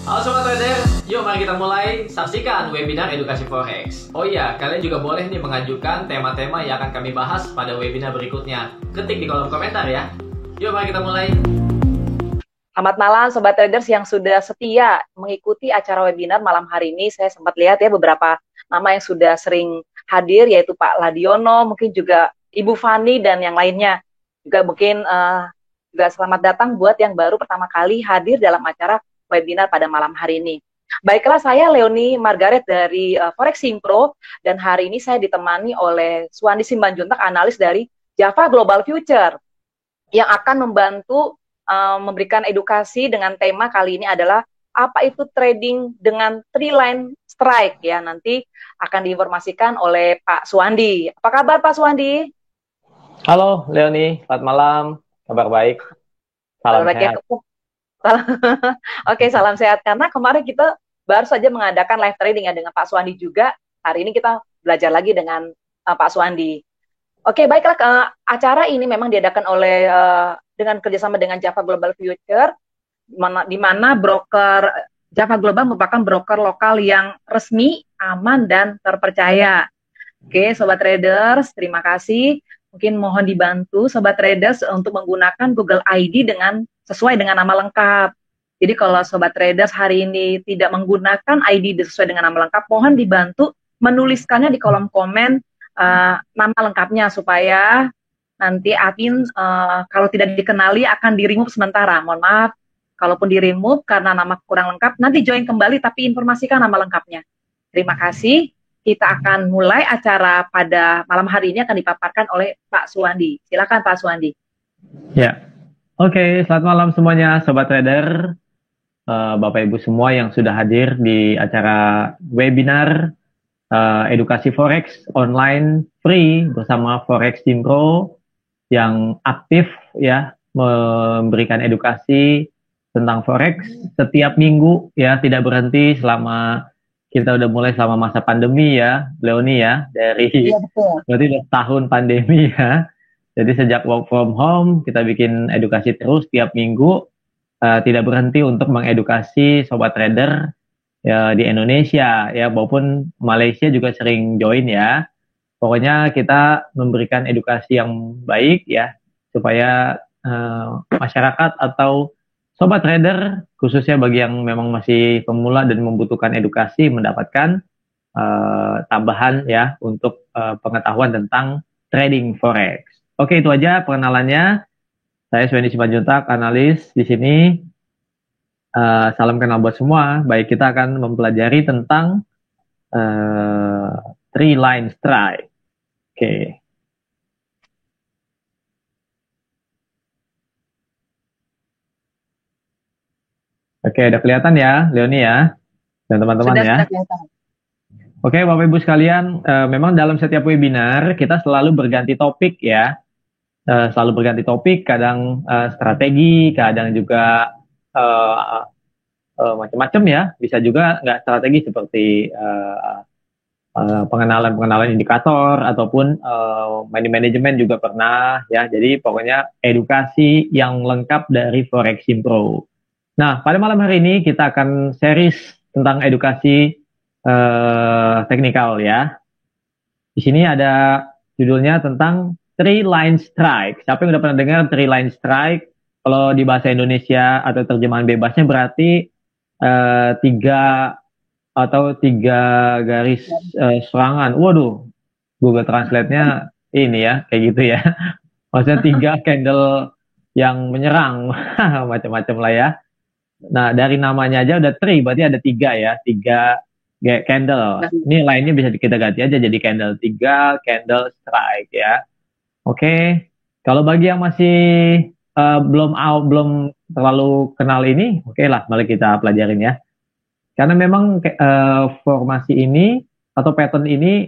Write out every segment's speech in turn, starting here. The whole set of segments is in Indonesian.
Halo Sobat Trader, yuk mari kita mulai saksikan webinar edukasi Forex. Oh iya, kalian juga boleh nih mengajukan tema-tema yang akan kami bahas pada webinar berikutnya. Ketik di kolom komentar ya. Yuk mari kita mulai. Selamat malam Sobat Traders yang sudah setia mengikuti acara webinar malam hari ini. Saya sempat lihat ya beberapa nama yang sudah sering hadir, yaitu Pak Ladiono, mungkin juga Ibu Fani dan yang lainnya. Juga mungkin juga selamat datang buat yang baru pertama kali hadir dalam acara webinar pada malam hari ini. Baiklah, saya Leonie Margaret dari Forex Simpro, dan hari ini saya ditemani oleh Suwandi Simbanjuntak, analis dari Java Global Future, yang akan membantu memberikan edukasi dengan tema kali ini adalah apa itu trading dengan three line strike ya. Nanti akan diinformasikan oleh Pak Suwandi. Apa kabar Pak Suwandi? Halo Leonie, selamat malam. Kabar baik. Salam sehat. Oke, salam sehat. Karena kemarin kita baru saja mengadakan live trading ya dengan Pak Suwandi juga. Hari ini kita belajar lagi dengan Pak Suwandi. Oke, baiklah. Acara ini memang diadakan oleh dengan kerjasama dengan Java Global Future, di mana broker Java Global merupakan broker lokal yang resmi, aman, dan terpercaya. Oke, Sobat Traders, terima kasih. Mungkin mohon dibantu Sobat Traders untuk menggunakan Google ID sesuai dengan nama lengkap. Jadi kalau Sobat Traders hari ini tidak menggunakan ID sesuai dengan nama lengkap, mohon dibantu menuliskannya di kolom komen nama lengkapnya supaya nanti admin kalau tidak dikenali akan di-remove sementara. Mohon maaf, kalaupun di-remove karena nama kurang lengkap, nanti join kembali tapi informasikan nama lengkapnya. Terima kasih. Kita akan mulai acara pada malam hari ini akan dipaparkan oleh Pak Suwandi. Silakan Pak Suwandi. Ya, oke. Selamat malam semuanya, Sobat Trader, Bapak Ibu semua yang sudah hadir di acara webinar edukasi Forex online free bersama Forex Simpro yang aktif ya memberikan edukasi tentang Forex setiap minggu ya, tidak berhenti selama kita udah mulai selama masa pandemi ya, Leonie ya, dari berarti udah tahun pandemi ya. Jadi sejak work from home kita bikin edukasi terus tiap minggu, tidak berhenti untuk mengedukasi sobat trader ya di Indonesia ya maupun Malaysia juga sering join ya. Pokoknya kita memberikan edukasi yang baik ya supaya masyarakat atau sobat trader, khususnya bagi yang memang masih pemula dan membutuhkan edukasi, mendapatkan tambahan ya untuk pengetahuan tentang trading forex. Oke, itu aja perkenalannya. Saya Suwandi Simbanjuntak, analis di sini. Salam kenal buat semua. Baik, kita akan mempelajari tentang three line strike. Oke. Oke, udah kelihatan ya, Leonie ya, dan teman-teman ya. Oke, Bapak Ibu sekalian, memang dalam setiap webinar kita selalu berganti topik ya, selalu berganti topik, kadang strategi, kadang juga macam-macam ya, bisa juga nggak strategi seperti pengenalan indikator ataupun money management juga pernah ya. Jadi pokoknya edukasi yang lengkap dari Forex Simpro. Nah, pada malam hari ini kita akan series tentang edukasi teknikal ya. Di sini ada judulnya tentang three line strike. Siapa yang udah pernah dengar three line strike? Kalau di bahasa Indonesia atau terjemahan bebasnya berarti tiga garis serangan. Waduh, Google Translate-nya ini ya, kayak gitu ya. Maksudnya tiga candle yang menyerang, macam-macam lah ya. Nah, dari namanya aja udah three, berarti ada tiga ya, tiga candle. Ini lainnya bisa kita ganti aja jadi candle, tiga candle strike ya. Oke, kalau bagi yang masih belum terlalu kenal ini, oke lah, mari kita pelajarin ya. Karena memang formasi ini atau pattern ini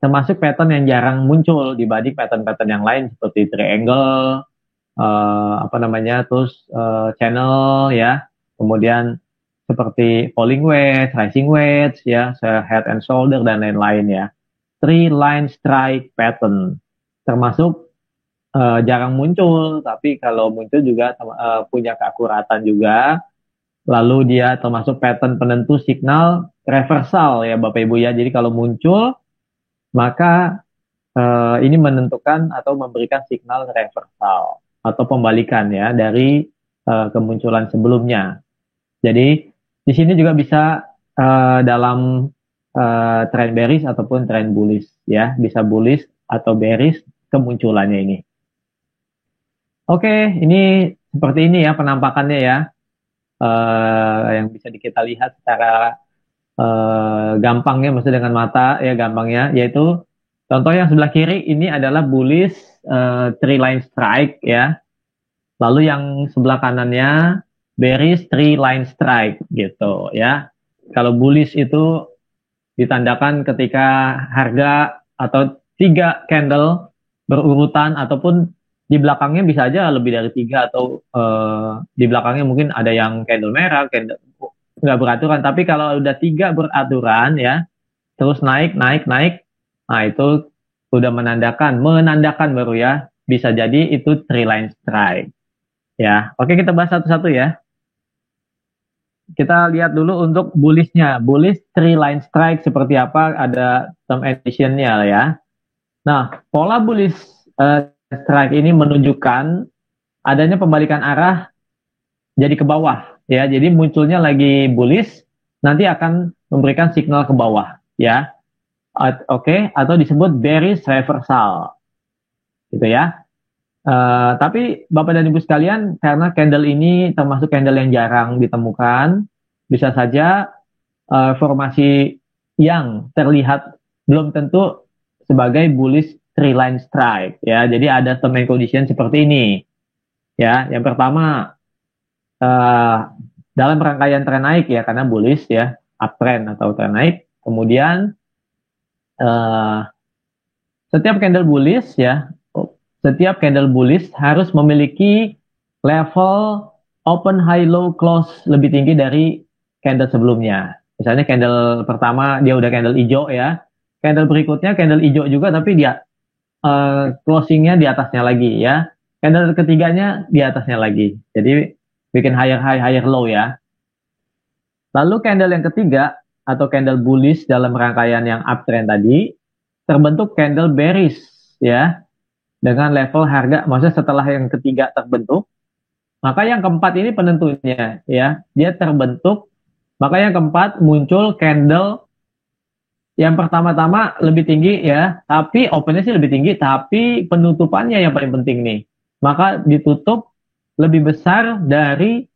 termasuk pattern yang jarang muncul dibanding pattern-pattern yang lain seperti triangle, terus channel ya. Kemudian seperti falling wedge, rising wedge, ya, head and shoulder, dan lain-lain ya. Three line strike pattern. Termasuk jarang muncul, tapi kalau muncul juga punya keakuratan juga. lalu dia termasuk pattern penentu signal reversal ya Bapak Ibu ya. Jadi kalau muncul maka ini menentukan atau memberikan signal reversal atau pembalikan ya dari kemunculan sebelumnya. Jadi di sini juga bisa dalam trend bearish ataupun trend bullish ya, bisa bullish atau bearish kemunculannya ini. Oke, ini seperti ini ya penampakannya ya, yang bisa kita lihat secara gampangnya, maksudnya dengan mata ya gampangnya, yaitu contoh yang sebelah kiri ini adalah bullish three line strike ya, lalu yang sebelah kanannya bearish three line strike gitu ya. Kalau bullish itu ditandakan ketika harga atau 3 candle berurutan ataupun di belakangnya bisa aja lebih dari 3 atau di belakangnya mungkin ada yang candle merah, candle nggak beraturan. Tapi kalau udah 3 beraturan ya, terus naik, nah itu udah menandakan baru ya, bisa jadi itu three line strike ya. Oke, kita bahas satu-satu ya. Kita lihat dulu untuk bullish-nya. Bullish three line strike seperti apa, ada term and condition-nya ya. Nah, pola bullish strike ini menunjukkan adanya pembalikan arah jadi ke bawah ya. Jadi munculnya lagi bullish, nanti akan memberikan signal ke bawah ya. Oke, atau disebut bearish reversal gitu ya. Tapi Bapak dan Ibu sekalian, karena candle ini termasuk candle yang jarang ditemukan, bisa saja formasi yang terlihat belum tentu sebagai bullish three line strike ya. Jadi ada term and condition seperti ini ya. Yang pertama dalam rangkaian tren naik ya, karena bullish ya, uptrend atau tren naik. Kemudian setiap candle bullish ya, setiap candle bullish harus memiliki level open high low close lebih tinggi dari candle sebelumnya. Misalnya candle pertama dia udah candle hijau ya, candle berikutnya candle hijau juga tapi dia closingnya di atasnya lagi ya, candle ketiganya di atasnya lagi. Jadi bikin higher high higher low ya. Lalu candle yang ketiga atau candle bullish dalam rangkaian yang uptrend tadi terbentuk candle bearish ya, dengan level harga, maksudnya setelah yang ketiga terbentuk, maka yang keempat ini penentunya ya, dia terbentuk, maka yang keempat muncul candle yang pertama-tama lebih tinggi ya, tapi opennya sih lebih tinggi, tapi penutupannya yang paling penting nih, maka ditutup lebih besar dari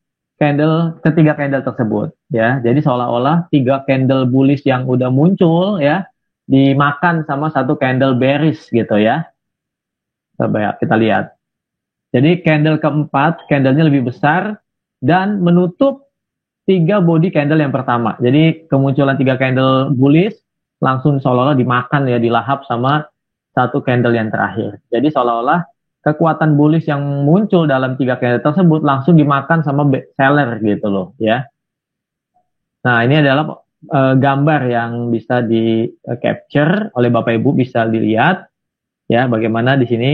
ketiga candle tersebut ya. Jadi seolah-olah 3 candle bullish yang udah muncul ya dimakan sama satu candle bearish gitu ya. Coba ya kita lihat. Jadi candle keempat, candlenya lebih besar dan menutup 3 body candle yang pertama. Jadi kemunculan 3 candle bullish langsung seolah-olah dimakan ya, dilahap sama satu candle yang terakhir. Jadi seolah-olah kekuatan bullish yang muncul dalam 3 candle tersebut langsung dimakan sama seller gitu loh ya. Nah, ini adalah gambar yang bisa di capture oleh Bapak Ibu, bisa dilihat ya bagaimana di sini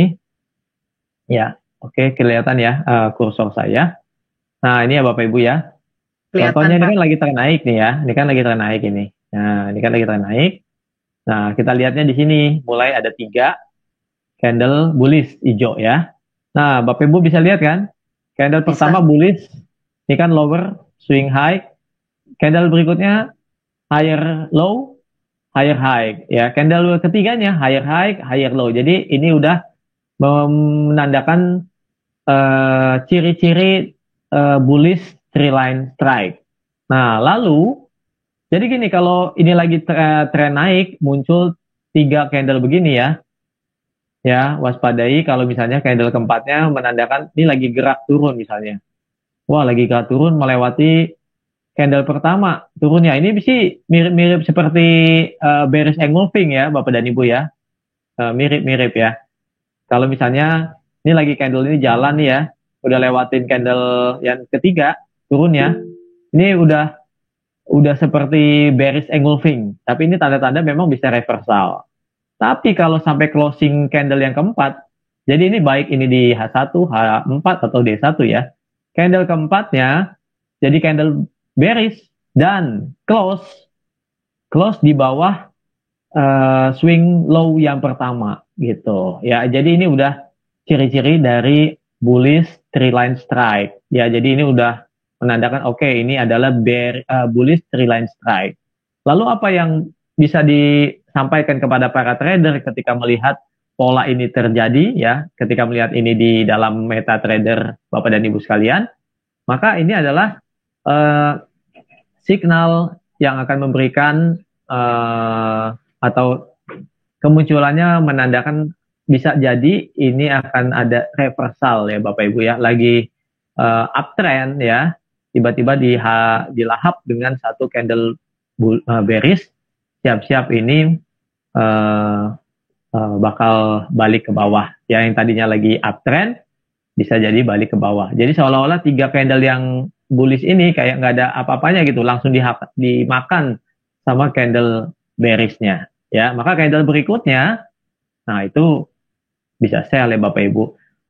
ya. Oke, kelihatan ya kursor saya. Nah, ini ya Bapak Ibu ya. Kelihatan, contohnya ini Pak. kan lagi tren naik nih ya. Ini kan lagi tren naik ini. Nah, ini kan lagi tren naik. Nah, kita lihatnya di sini mulai ada 3 candle bullish hijau ya. Nah, Bapak Ibu bisa lihat kan? Candle pertama bullish, ini kan lower, swing high. Candle berikutnya higher low, higher high. Ya, candle ketiganya higher high, higher low. Jadi ini udah menandakan ciri-ciri bullish three line strike. Nah, lalu jadi gini, kalau ini lagi tren naik, muncul 3 candle begini ya. Ya, waspadai kalau misalnya candle keempatnya menandakan ini lagi gerak turun misalnya. Wah, lagi gerak turun melewati candle pertama turunnya. Ini sih mirip-mirip seperti bearish engulfing ya, Bapak dan Ibu ya. Mirip-mirip ya. Kalau misalnya ini lagi candle ini jalan nih ya, udah lewatin candle yang ketiga turunnya. Ini udah seperti bearish engulfing, tapi ini tanda-tanda memang bisa reversal. Tapi kalau sampai closing candle yang keempat, jadi ini baik ini di H1, H4 atau D1 ya. Candle keempatnya jadi candle bearish dan close di bawah swing low yang pertama gitu ya. Jadi ini udah ciri-ciri dari bullish three line strike ya. Jadi ini udah menandakan oke, ini adalah bullish three line strike. Lalu apa yang bisa disampaikan kepada para trader ketika melihat pola ini terjadi ya, ketika melihat ini di dalam MetaTrader Bapak dan Ibu sekalian, maka ini adalah signal yang akan memberikan atau kemunculannya menandakan bisa jadi ini akan ada reversal ya Bapak Ibu ya, lagi uptrend ya, tiba-tiba dilahap dengan satu candle bearish, siap-siap ini bakal balik ke bawah ya, yang tadinya lagi uptrend bisa jadi balik ke bawah. Jadi seolah-olah 3 candle yang bullish ini kayak nggak ada apa-apanya gitu, langsung dimakan sama candle bearishnya ya. Maka candle berikutnya, nah itu bisa sell ya Bapak Ibu.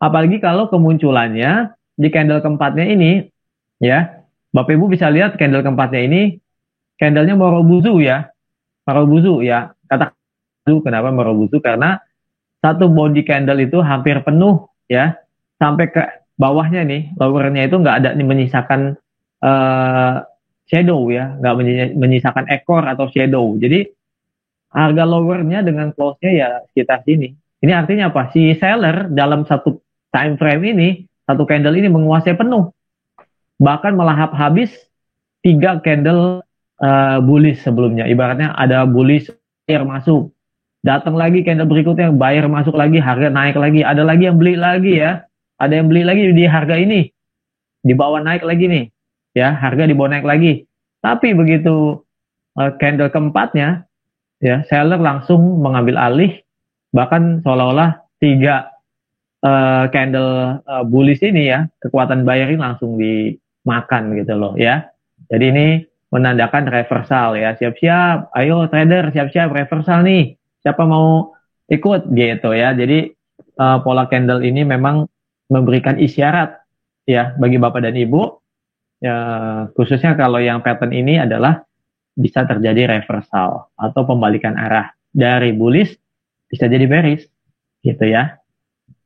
Apalagi kalau kemunculannya di candle keempatnya ini ya, Bapak Ibu bisa lihat candle keempatnya ini candlenya Morobuzu ya. Morobuzu ya. Kata kenapa Morobuzu? Karena satu body candle itu hampir penuh ya, sampai ke bawahnya nih, lowernya itu nggak ada menyisakan shadow ya, nggak menyisakan ekor atau shadow. Jadi harga lowernya dengan close-nya ya sekitar sini. Ini artinya apa? Si seller dalam satu time frame ini, satu candle ini menguasai penuh, bahkan melahap habis 3 candle bullish sebelumnya. Ibaratnya ada bullish, buyer masuk, datang lagi candle berikutnya, buyer masuk lagi, harga naik lagi, ada lagi yang beli lagi ya, ada yang beli lagi di harga ini, dibawa naik lagi nih ya, harga dibawa naik lagi. Tapi begitu candle keempatnya ya, seller langsung mengambil alih, bahkan seolah-olah 3 candle bullish ini ya, kekuatan buyer ini langsung dimakan gitu loh ya. Jadi ini menandakan reversal ya, siap-siap, ayo trader siap-siap reversal nih, siapa mau ikut gitu ya. Jadi pola candle ini memang memberikan isyarat ya bagi Bapak dan Ibu ya, khususnya kalau yang pattern ini adalah bisa terjadi reversal atau pembalikan arah dari bullish bisa jadi bearish gitu ya.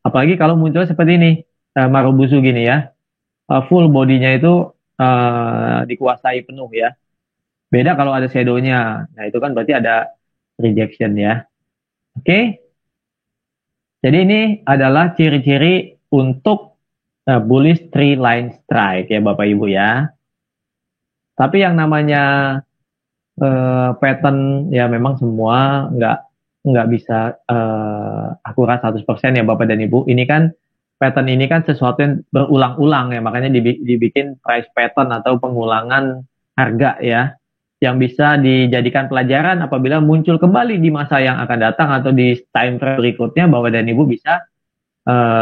Apalagi kalau muncul seperti ini Marubozu gini ya, full bodinya itu dikuasai penuh ya. Beda kalau ada shadownya, nah itu kan berarti ada rejection ya. Oke. Jadi ini adalah ciri-ciri untuk bullish three line strike ya Bapak Ibu ya. Tapi yang namanya pattern ya memang semua nggak bisa akurat 100% ya Bapak dan Ibu. Ini kan pattern ini kan sesuatu yang berulang-ulang ya, makanya dibikin price pattern atau pengulangan harga ya, yang bisa dijadikan pelajaran apabila muncul kembali di masa yang akan datang atau di time frame berikutnya, Bapak dan Ibu bisa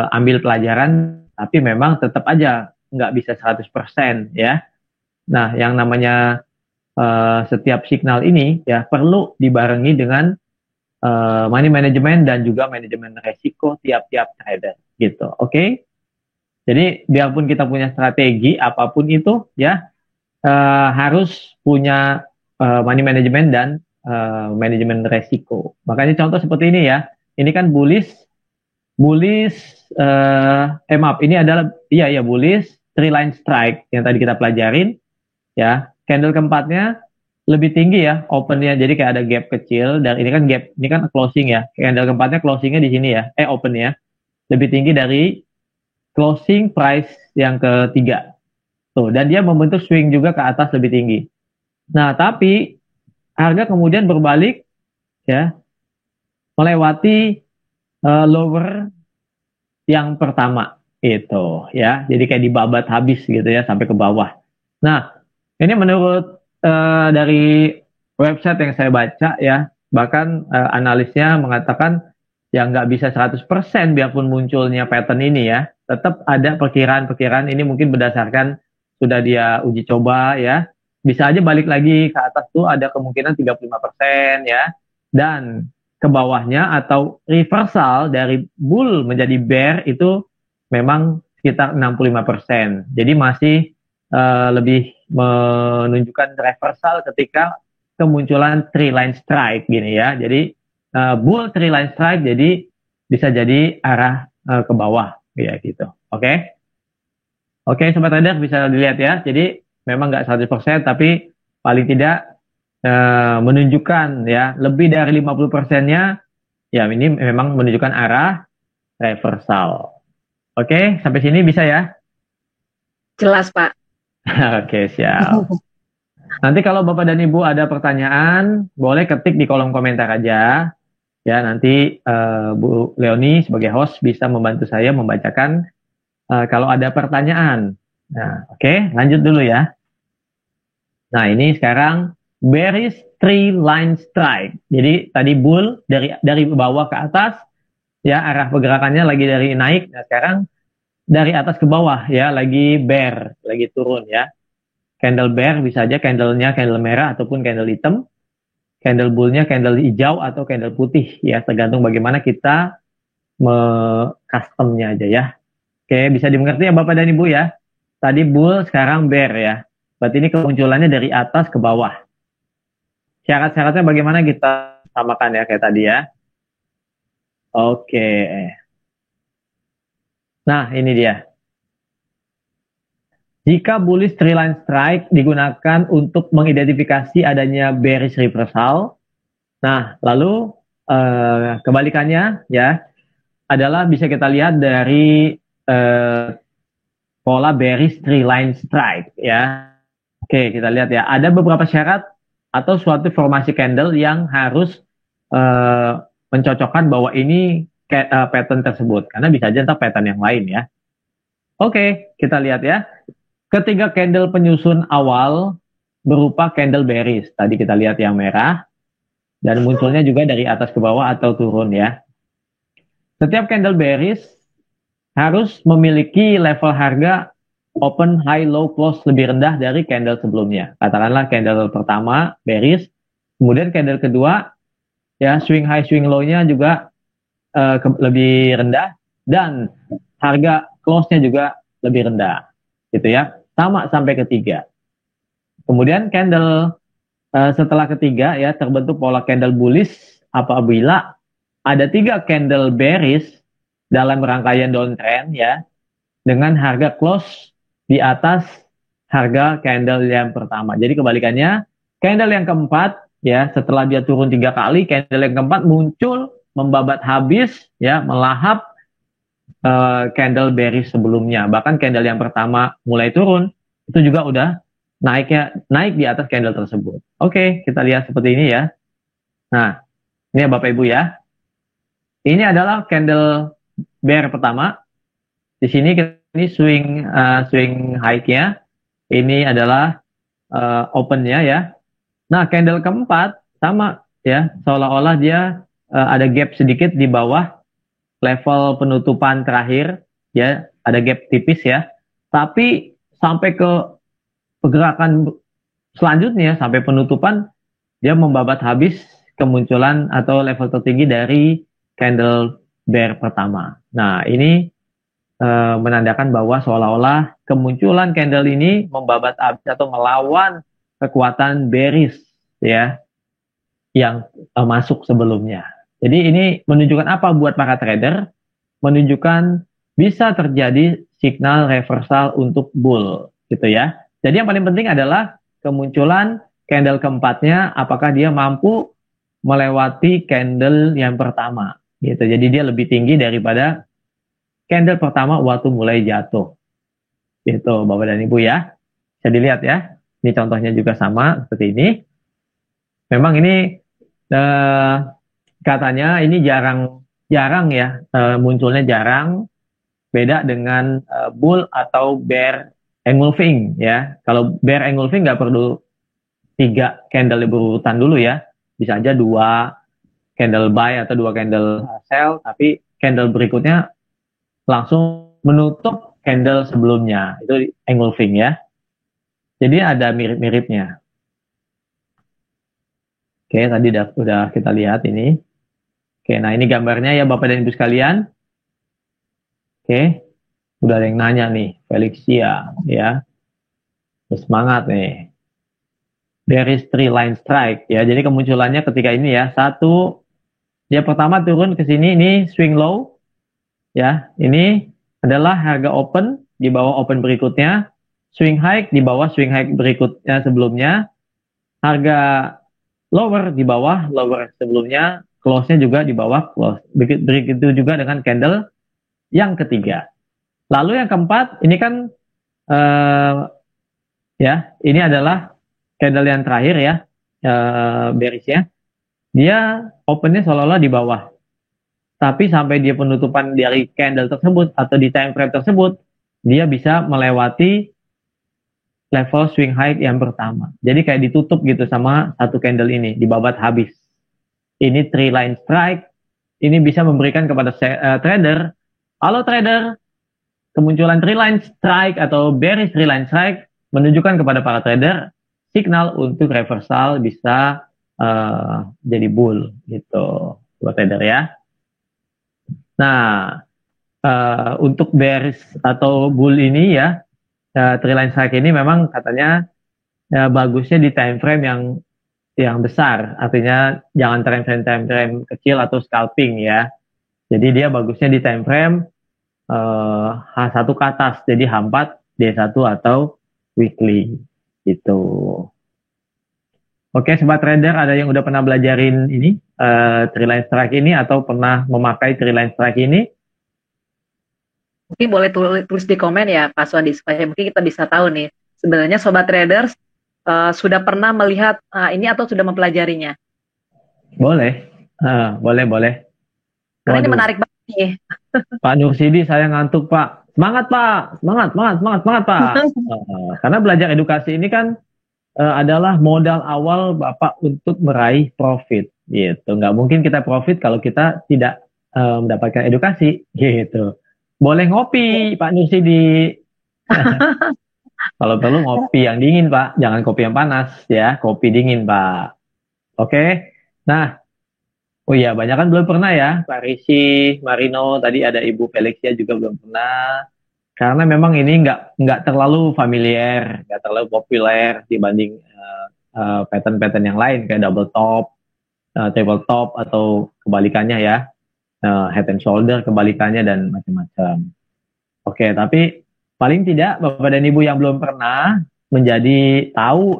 ambil pelajaran, tapi memang tetap aja nggak bisa 100% ya. Nah, yang namanya setiap signal ini ya perlu dibarengi dengan money management dan juga manajemen resiko tiap-tiap trader gitu. Oke? Jadi biarpun kita punya strategi apapun itu ya, harus punya money management dan manajemen resiko. Makanya contoh seperti ini ya. Ini kan bullish maaf, ini adalah bullish three line strike yang tadi kita pelajarin ya. Candle keempatnya lebih tinggi ya opennya, jadi kayak ada gap kecil, dan ini kan gap, ini kan closing ya. Candle keempatnya closingnya di sini ya, opennya lebih tinggi dari closing price yang ketiga tuh, dan dia membentuk swing juga ke atas lebih tinggi. Nah tapi harga kemudian berbalik ya, melewati lower yang pertama itu ya, jadi kayak dibabat habis gitu ya sampai ke bawah. Nah ini menurut dari website yang saya baca ya, bahkan analisnya mengatakan ya nggak bisa 100% biarpun munculnya pattern ini ya, tetap ada perkiraan-perkiraan ini mungkin berdasarkan sudah dia uji coba ya, bisa aja balik lagi ke atas tuh ada kemungkinan 35% ya, dan ke bawahnya atau reversal dari bull menjadi bear itu memang sekitar 65%. Jadi masih lebih menunjukkan reversal ketika kemunculan three line strike gini ya. Jadi bull three line strike jadi bisa jadi arah ke bawah ya gitu. Oke. Oke, Sobat Trader bisa dilihat ya. Jadi memang nggak 100% tapi paling tidak menunjukkan ya lebih dari 50%-nya ya ini memang menunjukkan arah reversal. Oke, sampai sini bisa ya? Jelas, Pak. Oke, siap. Nanti kalau Bapak dan Ibu ada pertanyaan, boleh ketik di kolom komentar aja. Ya, nanti Bu Leoni sebagai host bisa membantu saya membacakan kalau ada pertanyaan. Nah, oke, lanjut dulu ya. Nah, ini sekarang bearish three line strike. Jadi tadi bull dari bawah ke atas, ya arah pergerakannya lagi dari naik. Nah, sekarang dari atas ke bawah ya, lagi bear, lagi turun ya. Candle bear bisa aja candlenya candle merah ataupun candle hitam. Candle bullnya candle hijau atau candle putih ya, tergantung bagaimana kita customnya aja ya. Oke, bisa dimengerti ya Bapak dan Ibu ya. Tadi bull, sekarang bear ya. Berarti ini kemunculannya dari atas ke bawah. Syarat-syaratnya bagaimana kita samakan ya kayak tadi ya. Oke. Nah, ini dia. Jika bullish three line strike digunakan untuk mengidentifikasi adanya bearish reversal. Nah, lalu kebalikannya ya adalah bisa kita lihat dari pola bearish three line strike ya. Oke, kita lihat ya. Ada beberapa syarat atau suatu formasi candle yang harus mencocokkan bahwa ini pattern tersebut. Karena bisa aja entah pattern yang lain ya. Oke, kita lihat ya. Ketiga candle penyusun awal berupa candle bearish. Tadi kita lihat yang merah. Dan munculnya juga dari atas ke bawah atau turun ya. Setiap candle bearish harus memiliki level harga open, high, low, close lebih rendah dari candle sebelumnya. Katakanlah candle pertama bearish, kemudian candle kedua ya swing high, swing low-nya juga lebih rendah dan harga close-nya juga lebih rendah. Gitu ya. Sama sampai ketiga. Kemudian candle setelah ketiga ya terbentuk pola candle bullish apabila ada 3 candle bearish dalam rangkaian downtrend ya dengan harga close di atas harga candle yang pertama. Jadi kebalikannya, candle yang keempat ya setelah dia turun 3 kali, candle yang keempat muncul membabat habis ya melahap candle bearish sebelumnya. Bahkan candle yang pertama mulai turun itu juga udah naik di atas candle tersebut. Oke, kita lihat seperti ini ya. Nah, ini ya Bapak Ibu ya. Ini adalah candle bear pertama. Di sini ini swing high-nya. Ini adalah open-nya ya. Nah, candle keempat sama ya, seolah-olah dia ada gap sedikit di bawah level penutupan terakhir ya, ada gap tipis ya. Tapi sampai ke pergerakan selanjutnya sampai penutupan dia membabat habis kemunculan atau level tertinggi dari candle bear pertama. Nah, ini menandakan bahwa seolah-olah kemunculan candle ini membabat habis atau melawan kekuatan bearish ya yang masuk sebelumnya. Jadi ini menunjukkan apa buat para trader? Menunjukkan bisa terjadi signal reversal untuk bull gitu ya. Jadi yang paling penting adalah kemunculan candle keempatnya apakah dia mampu melewati candle yang pertama gitu. Jadi dia lebih tinggi daripada candle pertama waktu mulai jatuh. Gitu Bapak dan Ibu ya. Bisa dilihat ya. Ini contohnya juga sama seperti ini. Memang ini katanya ini jarang ya munculnya jarang, beda dengan bull atau bear engulfing ya. Kalau bear engulfing nggak perlu 3 candle berurutan dulu ya, bisa aja 2 candle buy atau 2 candle sell, tapi candle berikutnya langsung menutup candle sebelumnya, itu engulfing ya. Jadi ada mirip-miripnya. Oke, tadi udah kita lihat ini. Oke, nah ini gambarnya ya Bapak dan Ibu sekalian. Oke, udah ada yang nanya nih, Felixia ya. Semangat nih. Bearish tree line strike ya. Jadi kemunculannya ketika ini ya. Satu, dia pertama turun ke sini, ini swing low. Ya, ini adalah harga open di bawah open berikutnya. Swing high di bawah swing high berikutnya sebelumnya. Harga lower di bawah lower sebelumnya. Close-nya juga di bawah close. Begitu juga dengan candle yang ketiga. Lalu yang keempat, ini kan ya, ini adalah candle yang terakhir ya, bearish-nya. Dia opennya seolah-olah di bawah. Tapi sampai dia penutupan dari candle tersebut atau di time frame tersebut, dia bisa melewati level swing high yang pertama. Jadi kayak ditutup gitu sama satu candle ini, dibabat habis. Ini tree line strike, ini bisa memberikan kepada trader, halo trader, kemunculan tree line strike atau bearish tree line strike menunjukkan kepada para trader signal untuk reversal bisa jadi bull gitu buat trader ya. Nah, untuk bearish atau bull ini ya, tree line strike ini memang katanya bagusnya di time frame yang besar, artinya jangan time frame kecil atau scalping ya. Jadi dia bagusnya di time frame H1 ke atas, jadi H4, D1 atau weekly gitu. Oke, sobat trader, ada yang udah pernah belajarin ini tree line strike ini atau pernah memakai tree line strike ini? Mungkin boleh tulis di komen ya Pak Suwandi, supaya mungkin kita bisa tahu nih sebenarnya sobat traders sudah pernah melihat ini atau sudah mempelajarinya. Boleh, boleh. Karena ini menarik banget nih. Pak Nursidi, saya ngantuk Pak. Semangat Pak, semangat Pak. Karena belajar edukasi ini kan adalah modal awal Bapak untuk meraih profit gitu. Nggak mungkin kita profit kalau kita tidak mendapatkan edukasi gitu. Boleh ngopi Pak Nursidi. Kalau perlu ngopi yang dingin Pak, jangan kopi yang panas ya, kopi dingin Pak. Oke. Nah, oh iya, banyak kan belum pernah ya, Pak Risi, Marino, tadi ada Ibu Felixia juga belum pernah. Karena memang ini nggak terlalu familiar, nggak terlalu populer dibanding pattern-pattern yang lain kayak double top, triple top atau kebalikannya ya, head and shoulder kebalikannya dan macam-macam. Oke, tapi paling tidak Bapak dan Ibu yang belum pernah menjadi tahu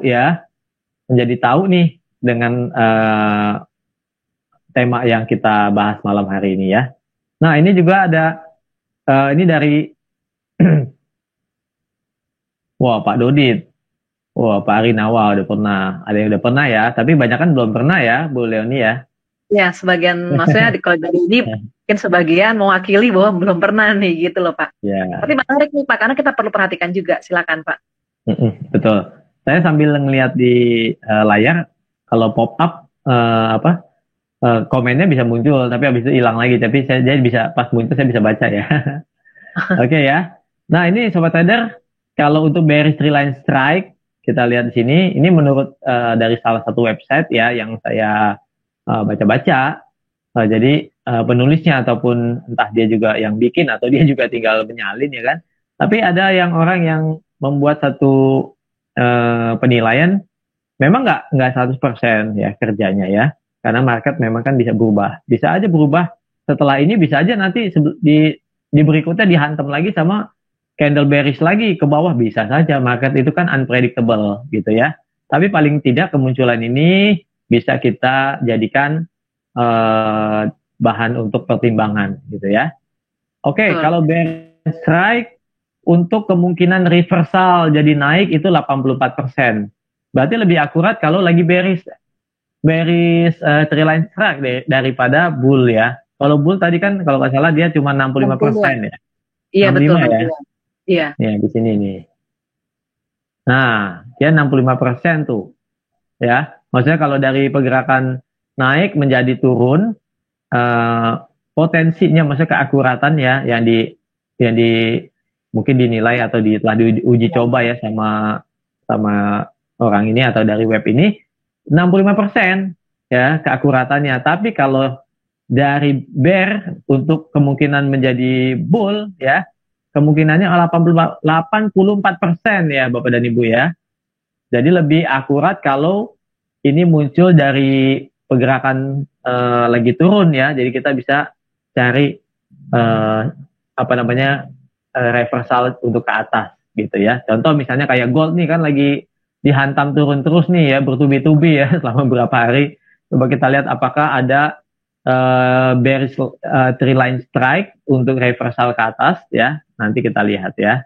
nih dengan tema yang kita bahas malam hari ini ya. Nah, ini juga ada ini dari wah Pak Dodit, wah Pak Arinawa udah pernah, ada yang udah pernah ya, tapi banyak kan belum pernah ya, Bu Leoni ya. Ya, sebagian maksudnya kalau dari ini mungkin sebagian mewakili bahwa belum pernah nih gitu loh Pak. Ya. Tapi menarik nih Pak, karena kita perlu perhatikan juga, silakan Pak. Betul. Saya sambil ngelihat di layar, kalau pop up komennya bisa muncul, tapi habis itu hilang lagi. Tapi saya jadi bisa pas muncul saya bisa baca ya. Oke ya. Nah ini sobat trader, kalau untuk bearish tree line strike kita lihat di sini, ini menurut dari salah satu website ya yang saya baca-baca. Jadi penulisnya ataupun entah dia juga yang bikin atau dia juga tinggal menyalin ya kan. Tapi ada orang yang membuat satu penilaian, memang nggak 100% ya kerjanya ya. Karena market memang kan bisa berubah. Bisa aja berubah setelah ini, bisa aja nanti di berikutnya dihantam lagi sama candle bearish lagi ke bawah, bisa saja. Market itu kan unpredictable gitu ya. Tapi paling tidak kemunculan ini bisa kita jadikan bahan untuk pertimbangan gitu ya. Oke, kalau bearish strike untuk kemungkinan reversal jadi naik itu 84%. Berarti lebih akurat kalau lagi bearish tree line strike daripada bull ya. Kalau bull tadi kan kalau nggak salah dia cuma 65% ya. Iya betul ya. Iya. Ya di sini nih. Nah, dia 65% tuh. Ya. Maksudnya kalau dari pergerakan naik menjadi turun, potensinya maksudnya keakuratan ya yang di mungkin dinilai atau telah diuji coba ya sama orang ini atau dari web ini 65% ya keakuratannya. Tapi kalau dari bear untuk kemungkinan menjadi bull ya, kemungkinannya 84% ya Bapak dan Ibu ya. Jadi lebih akurat kalau ini muncul dari pergerakan lagi turun ya. Jadi kita bisa cari apa namanya reversal untuk ke atas gitu ya. Contoh misalnya kayak gold nih kan lagi dihantam turun terus nih ya, bertubi-tubi ya selama beberapa hari. Coba kita lihat apakah ada bearish tree line strike untuk reversal ke atas ya. Nanti kita lihat ya.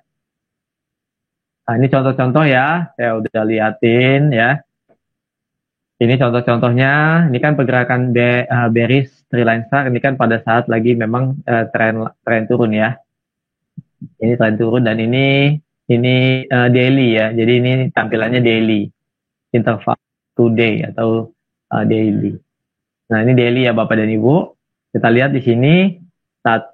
Nah, ini contoh-contoh ya, saya udah liatin ya. Ini contoh-contohnya, ini kan pergerakan bearish tree line strike, ini kan pada saat lagi memang tren turun ya. Ini tren turun dan ini daily ya. Jadi ini tampilannya daily, interval today atau daily. Nah ini daily ya Bapak dan Ibu. Kita lihat di sini 1,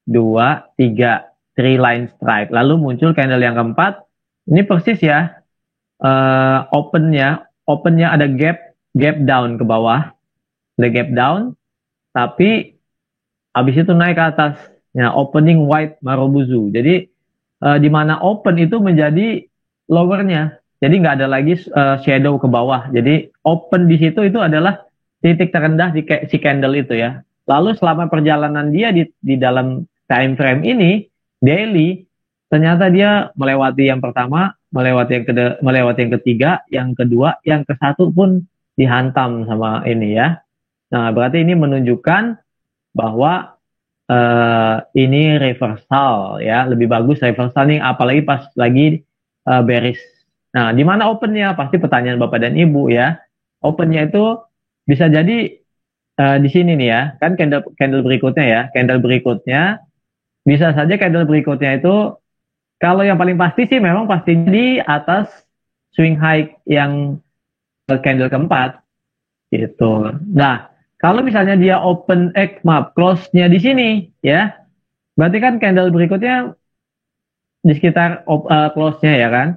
2, 3 three line strike. Lalu muncul candle yang keempat. Ini persis ya. Opennya ada gap down ke bawah. Ada gap down. Tapi habis itu naik ke atas. Ya, opening white Marubozu. Jadi di mana open itu menjadi lowernya. Jadi nggak ada lagi shadow ke bawah. Jadi open di situ itu adalah titik terendah si candle itu ya. Lalu selama perjalanan dia di dalam time frame ini daily, ternyata dia melewati yang pertama, melewati yang ketiga, yang kedua, yang ke satu pun dihantam sama ini ya. Nah berarti ini menunjukkan bahwa ini reversal ya, lebih bagus reversal nih, apalagi pas lagi bearish. Nah, di mana opennya? Pasti pertanyaan Bapak dan Ibu ya. Opennya itu bisa jadi di sini nih ya, kan candle berikutnya ya, candle berikutnya bisa saja candle berikutnya itu kalau yang paling pasti sih memang pasti di atas swing high yang candle keempat gitu. Nah, kalau misalnya dia close-nya di sini, ya, berarti kan candle berikutnya di sekitar close-nya ya kan.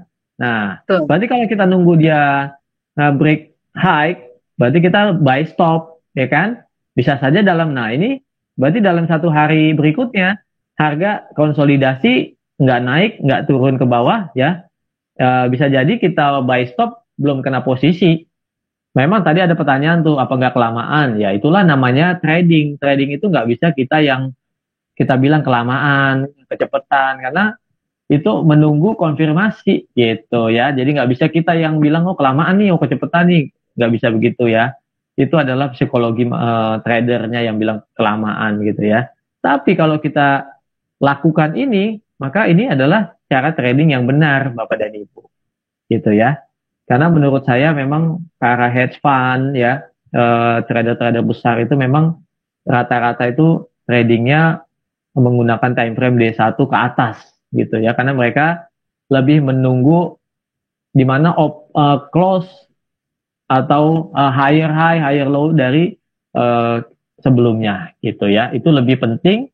Nah, berarti kalau kita nunggu dia break high, berarti kita buy stop, ya kan. Bisa saja ini berarti dalam satu hari berikutnya, harga konsolidasi nggak naik, nggak turun ke bawah, ya. Bisa jadi kita buy stop belum kena posisi. Memang tadi ada pertanyaan tuh, apa nggak kelamaan? Ya itulah namanya trading. Trading itu nggak bisa kita bilang kelamaan, kecepatan, karena itu menunggu konfirmasi gitu ya. Jadi nggak bisa kita yang bilang kelamaan nih, kecepatan nih, nggak bisa begitu ya. Itu adalah psikologi tradernya yang bilang kelamaan gitu ya. Tapi kalau kita lakukan ini, maka ini adalah cara trading yang benar Bapak dan Ibu, gitu ya. Karena menurut saya memang para hedge fund ya, trader-trader besar itu memang rata-rata itu tradingnya menggunakan time frame D1 ke atas gitu ya, karena mereka lebih menunggu di mana close atau higher high, higher low dari sebelumnya gitu ya. Itu lebih penting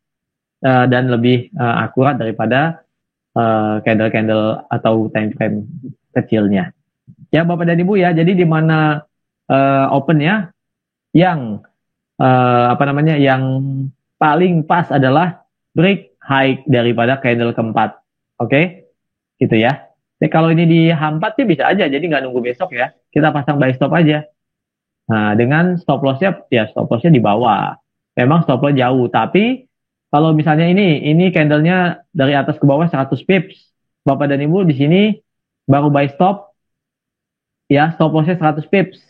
dan lebih akurat daripada candle-candle atau time frame kecilnya. Ya Bapak dan Ibu ya, jadi di mana opennya yang yang paling pas adalah break high daripada candle keempat, oke? Gitu ya. Jadi kalau ini dihampat sih bisa aja, jadi nggak nunggu besok ya, kita pasang buy stop aja. Nah dengan stop lossnya di bawah. Memang stop loss jauh, tapi kalau misalnya ini candlenya dari atas ke bawah 100 pips, Bapak dan Ibu di sini baru buy stop. Ya, stop loss-nya 100 pips.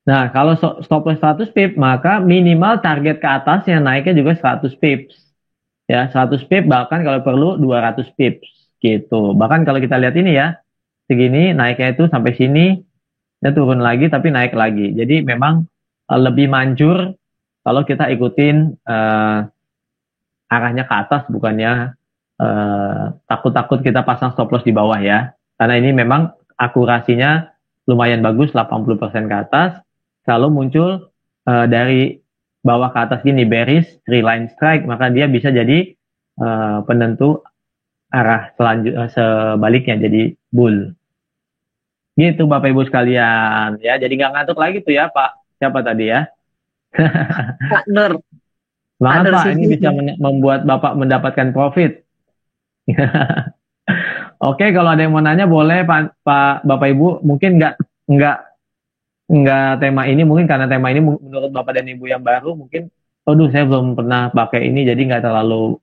Nah, kalau stop loss 100 pips, maka minimal target ke atasnya naiknya juga 100 pips. Ya, 100 pips, bahkan kalau perlu 200 pips. Gitu. Bahkan kalau kita lihat ini ya, segini naiknya itu sampai sini, dia turun lagi tapi naik lagi. Jadi memang lebih manjur kalau kita ikutin arahnya ke atas, bukannya takut-takut kita pasang stop loss di bawah ya. Karena ini memang akurasinya lumayan bagus, 80% ke atas. Kalau muncul dari bawah ke atas gini, bearish, tree line strike, maka dia bisa jadi penentu arah sebaliknya, jadi bull. Gitu Bapak Ibu sekalian. Ya, jadi nggak ngantuk lagi tuh ya Pak. Siapa tadi ya? Pak Nur. Semangat Pak, ini bisa membuat Bapak mendapatkan profit. Oke, kalau ada yang mau nanya boleh Pak Bapak Ibu, mungkin nggak tema ini, mungkin karena tema ini menurut Bapak dan Ibu yang baru mungkin, aduh saya belum pernah pakai ini jadi nggak terlalu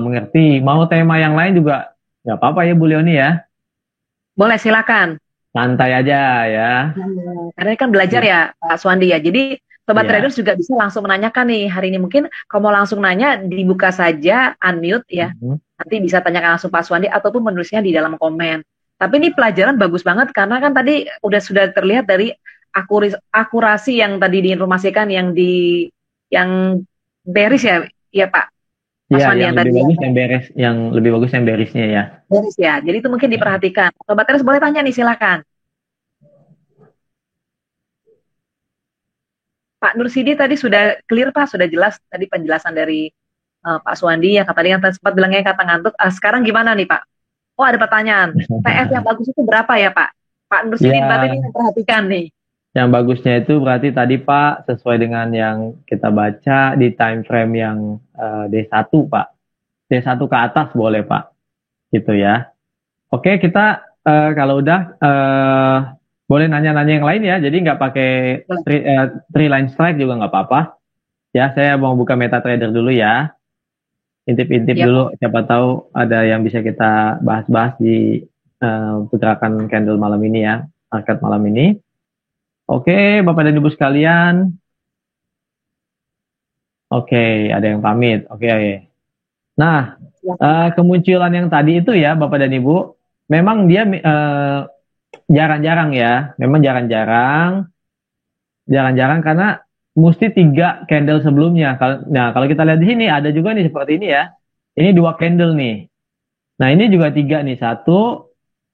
mengerti. Mau tema yang lain juga nggak apa-apa ya Bu Leoni ya, Boleh, silakan. santai aja ya. Karena ini kan belajar ya Pak Suwandi ya. Jadi Sobat Iya. Traders juga bisa langsung menanyakan nih hari ini. Mungkin kalau mau langsung nanya dibuka saja unmute ya. Mhm. Nanti bisa tanyakan langsung Pak Suwandi ataupun menulisnya di dalam komen. Tapi ini pelajaran bagus banget karena kan tadi sudah terlihat dari akurasi yang tadi diinformasikan yang beris ya, ya Pak. Pak Iya, Suwandi yang yang lebih tadi ya. bagus yang beres, yang lebih bagus yang berisnya ya. Beris ya. Jadi itu mungkin diperhatikan. Sobat Traders boleh tanya nih, silakan. Pak Nursidi tadi sudah clear Pak, sudah jelas tadi penjelasan dari Pak Suwandi yang tadi yang sempat bilangnya kata ngantuk. Sekarang gimana nih Pak? Oh ada pertanyaan. TF yang bagus itu berapa ya Pak? Pak Nursidi berarti Ya, ini perhatikan nih. yang bagusnya itu berarti tadi Pak sesuai dengan yang kita baca di time frame yang D1 Pak. D1 ke atas boleh Pak. Gitu ya. Oke, kita kalau udah boleh nanya-nanya yang lain ya. Jadi nggak pakai three line strike juga nggak apa-apa. Ya, saya mau buka MetaTrader dulu ya. Intip-intip Ya, dulu, siapa tahu ada yang bisa kita bahas-bahas di pergerakan candle malam ini ya, market malam ini. Oke, Bapak dan Ibu sekalian. Oke, ada yang pamit. Oke. Nah, kemunculan yang tadi itu ya, Bapak dan Ibu, memang dia jarang-jarang ya, memang jarang-jarang karena mesti 3 candle sebelumnya. Nah, kalau kita lihat di sini ada juga nih seperti ini ya. Ini 2 candle nih. Nah, ini juga 3 nih. 1,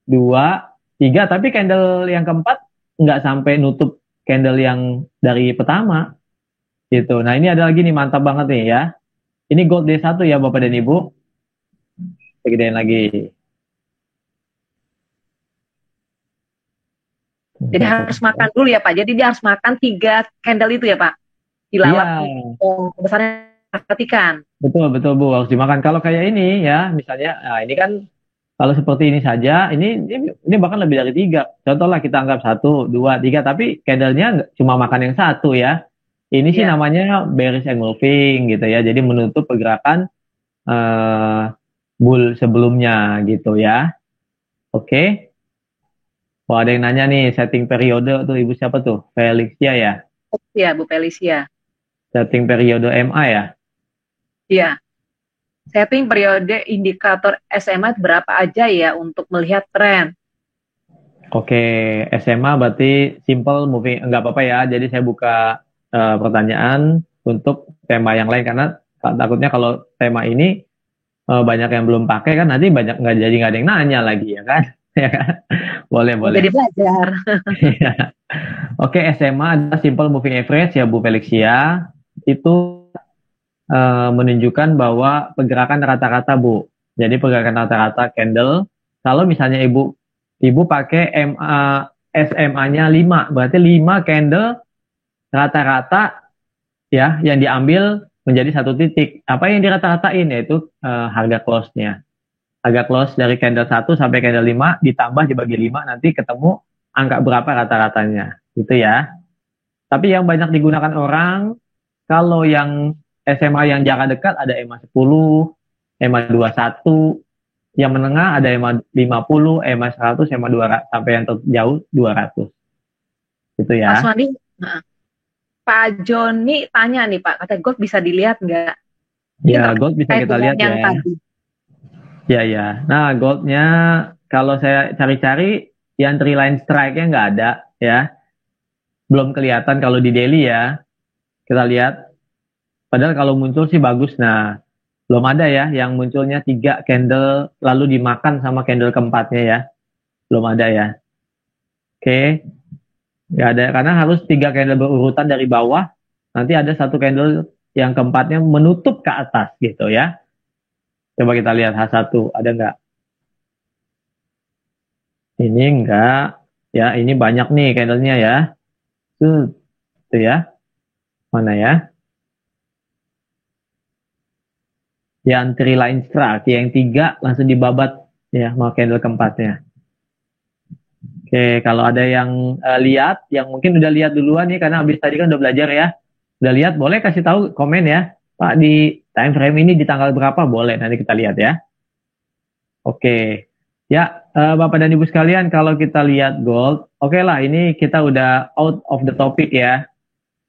2, 3. Tapi candle yang keempat nggak sampai nutup candle yang dari pertama. Gitu. Nah, ini ada lagi nih, mantap banget nih ya. Ini gold D1 ya Bapak dan Ibu. Saya gedein lagi. jadi harus makan dulu ya Pak. Jadi dia harus makan 3 candle itu ya Pak. Dilalap besarnya perhatikan. Betul Bu, harus dimakan. Kalau kayak ini ya, misalnya, nah ini kan kalau seperti ini saja, ini bahkan lebih dari 3. Contoh lah kita anggap 1, 2, 3, tapi candlenya cuma makan yang 1 ya. Ini sih namanya bearish engulfing gitu ya. Jadi menutup pergerakan bull sebelumnya gitu ya. Oke. Oh, ada yang nanya nih, setting periode tuh Ibu siapa tuh? Felicia ya? Iya, Bu Felicia. Setting periode MA ya? Iya. Setting periode indikator SMA berapa aja ya untuk melihat tren? Oke, SMA berarti simple moving, enggak apa-apa ya. Jadi saya buka pertanyaan untuk tema yang lain karena takutnya kalau tema ini banyak yang belum pakai kan nanti nggak ada yang nanya lagi ya kan? Ya kan? Boleh. Jadi belajar. Oke, SMA adalah simple moving average ya Bu Felixia. Itu menunjukkan bahwa pergerakan rata-rata Bu. Jadi pergerakan rata-rata candle. Kalau misalnya Ibu pakai SMA-nya 5, berarti 5 candle rata-rata ya yang diambil menjadi 1 titik. Apa yang dirata-ratain yaitu harga close-nya. Harga close dari candle 1 sampai candle 5 ditambah dibagi 5 nanti ketemu angka berapa rata-ratanya. Gitu ya. Tapi yang banyak digunakan orang kalau yang SMA yang jarak dekat ada EMA 10, EMA 21, yang menengah ada EMA 50, EMA 100, EMA 200, sampai yang terjauh 200. Gitu ya. Pak Suwandi, Pak Joni tanya nih Pak, kata gold bisa dilihat nggak? Ya, gold bisa kita lihat ya. Tadi. Ya. Nah, goldnya kalau saya cari-cari yang 3 line strike-nya nggak ada ya. Belum kelihatan kalau di daily ya. Kita lihat. Padahal kalau muncul sih bagus. Nah, belum ada ya yang munculnya 3 candle lalu dimakan sama candle keempatnya ya. Belum ada ya. Oke. Nggak ada, karena harus 3 candle berurutan dari bawah. Nanti ada 1 candle yang keempatnya menutup ke atas gitu ya. Coba kita lihat H1, ada nggak? Ini enggak. Ya, ini banyak nih candlenya ya. Tuh ya. Mana ya? Yang 3 line strike, yang 3 langsung dibabat Ya, mau candle keempatnya. Oke, kalau ada yang lihat, yang mungkin udah lihat duluan nih, karena habis tadi kan udah belajar ya. Udah lihat, boleh kasih tahu komen ya. Pak, di time frame ini di tanggal berapa? Boleh, nanti kita lihat ya. Oke. Ya, Bapak dan Ibu sekalian, kalau kita lihat gold, oke lah, ini kita udah out of the topic ya.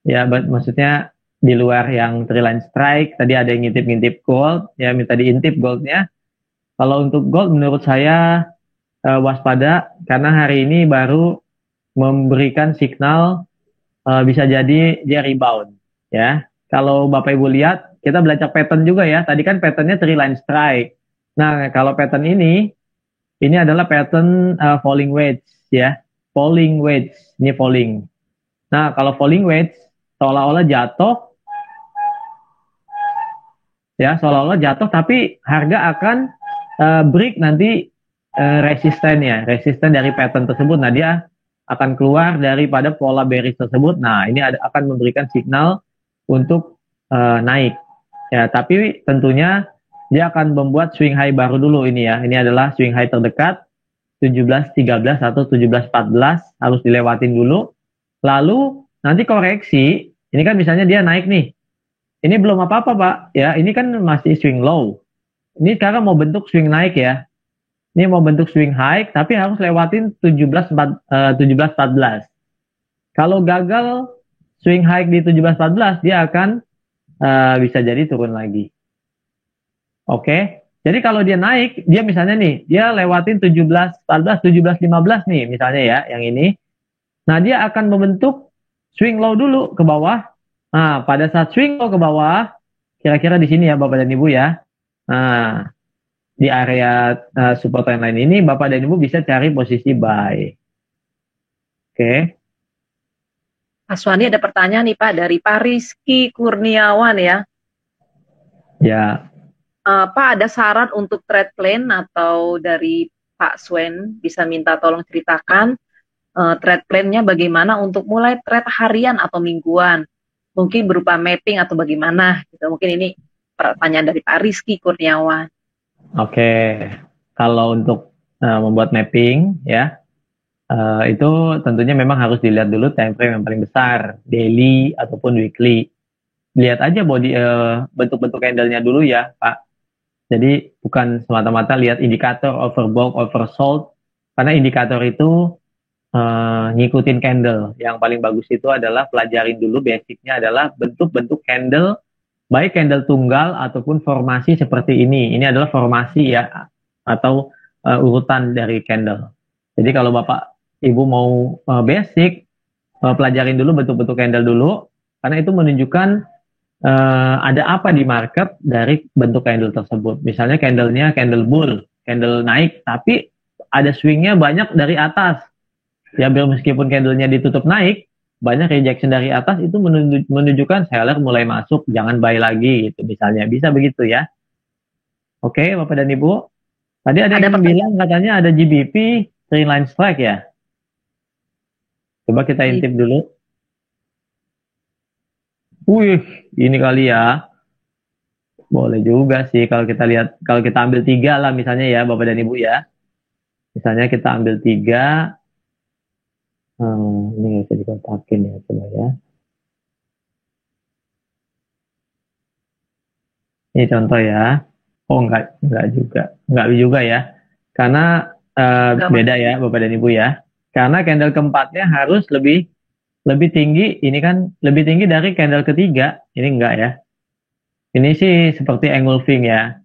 Ya, maksudnya di luar yang triline strike, tadi ada yang ngintip-ngintip gold, ya minta diintip goldnya. Kalau untuk gold menurut saya waspada, karena hari ini baru memberikan signal bisa jadi dia rebound. Ya, kalau Bapak Ibu lihat, kita belajar pattern juga ya. Tadi kan patternnya triline strike. Nah, kalau pattern ini adalah pattern falling wedge ya. Falling wedge, ini falling. Nah, kalau falling wedge seolah-olah jatuh ya, seolah-olah jatuh tapi harga akan break nanti resisten dari pattern tersebut. Nah, dia akan keluar daripada pola bearish tersebut. Nah, ini akan memberikan signal untuk naik. Ya, tapi tentunya dia akan membuat swing high baru dulu ini ya. Ini adalah swing high terdekat 17.13 atau 17.14 harus dilewatin dulu. Lalu nanti koreksi, ini kan misalnya dia naik nih. Ini belum apa-apa, Pak. Ya, ini kan masih swing low. Ini sekarang mau bentuk swing naik ya. Ini mau bentuk swing high, tapi harus lewatin 17.14. Kalau gagal swing high di 17.14, dia akan bisa jadi turun lagi. Oke. Jadi kalau dia naik, dia misalnya nih, dia lewatin 17.14, 17.15 nih misalnya ya, yang ini. Nah, dia akan membentuk swing low dulu ke bawah. Nah, pada saat swing low ke bawah, kira-kira di sini ya Bapak dan Ibu ya. Nah, di area support line ini Bapak dan Ibu bisa cari posisi buy. Oke. Pak Suwandi ada pertanyaan nih Pak dari Pak Rizky Kurniawan ya. Ya. Pak ada saran untuk trade plan atau dari Pak Swen bisa minta tolong ceritakan trade plan-nya bagaimana untuk mulai trade harian atau mingguan. Mungkin berupa mapping atau bagaimana gitu. Mungkin ini pertanyaan dari Pak Rizky Kurniawan. Oke, kalau untuk membuat mapping ya, itu tentunya memang harus dilihat dulu time frame yang paling besar, daily ataupun weekly. Lihat aja body bentuk-bentuk candle-nya dulu ya, Pak. Jadi bukan semata-mata lihat indikator overbought, oversold, karena indikator itu ngikutin candle. Yang paling bagus itu adalah pelajarin dulu basicnya adalah bentuk-bentuk candle, baik candle tunggal ataupun formasi seperti ini. Ini adalah formasi ya, atau urutan dari candle. Jadi kalau Bapak Ibu mau basic, pelajarin dulu bentuk-bentuk candle dulu, karena itu menunjukkan ada apa di market dari bentuk candle tersebut. Misalnya candlenya candle bull, candle naik, tapi ada swingnya banyak dari atas. Ya, meskipun candlenya ditutup naik, banyak rejection dari atas, itu menunjukkan seller mulai masuk, jangan buy lagi gitu misalnya. Bisa begitu ya. Oke, Bapak dan Ibu. Tadi ada yang bilang katanya ada GBP trend line strike ya. Coba kita intip dulu. Wih, ini kali ya. Boleh juga sih kalau kita lihat, kalau kita ambil 3 lah misalnya ya Bapak dan Ibu ya. Misalnya kita ambil 3. Ini nggak bisa dikotakin ya, coba ya. Ini contoh ya. Oh, enggak juga ya. Karena beda ya Bapak dan Ibu ya. Karena candle keempatnya harus lebih tinggi. Ini kan lebih tinggi dari candle ketiga. Ini enggak ya. Ini sih seperti engulfing ya.